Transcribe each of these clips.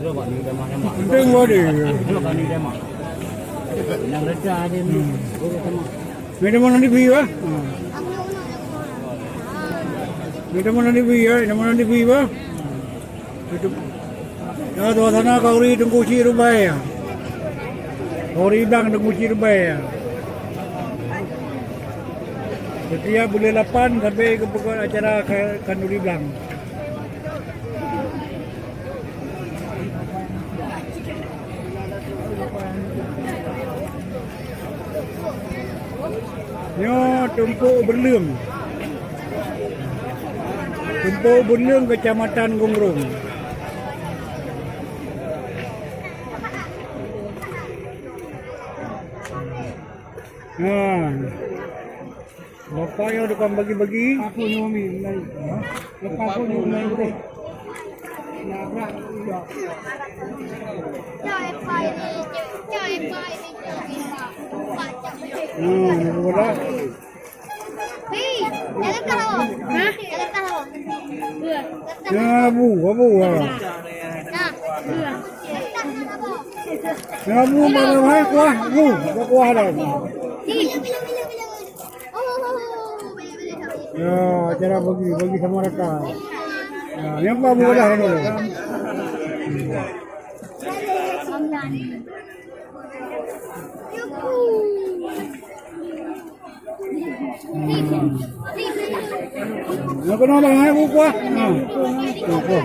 Penting body. Minum mana di biwa? Minum mana di biwa? Minum mana di biwa? Itu. Ya, tuan sana kauri tunggu ciru bayar. Kauri dang tunggu ciru bayar. Setiap bulan 8 sampai ke pokok acara Kanduri Blang. Nyo Tumpuk Berleung. Tumpuk Berleung, Kecamatan Gongrong. Bapak yang dekat bagi-bagi. Aku nyomi lagi. Lepas aku nyomi lagi. Nabrak juga. Boleh. Hei, jalan kalau. Hah? Jalan kalau. Ya, bu. Nah, Ya, bu, mana kuah? Bu, kuah dah. Ya, cara bagi sama mereka. Ya, yang apa bu dah dulu. Nak kena bang, hai bu kuah. Kuah.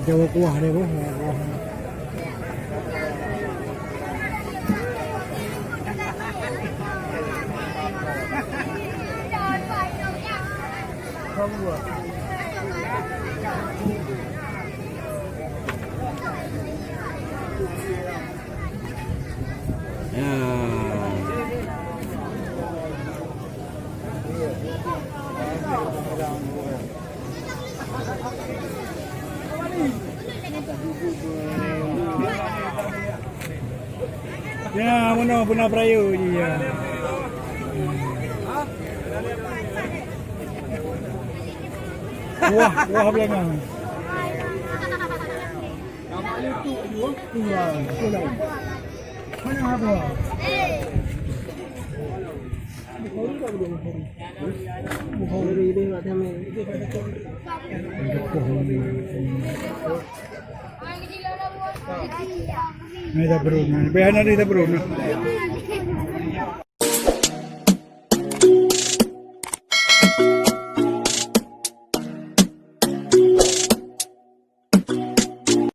Jawa kuah deh bu. Ya, mana Buna Perayu ni ya. Wah belakang. Mana apa? Ini dah berun. Biar nanti dah berun.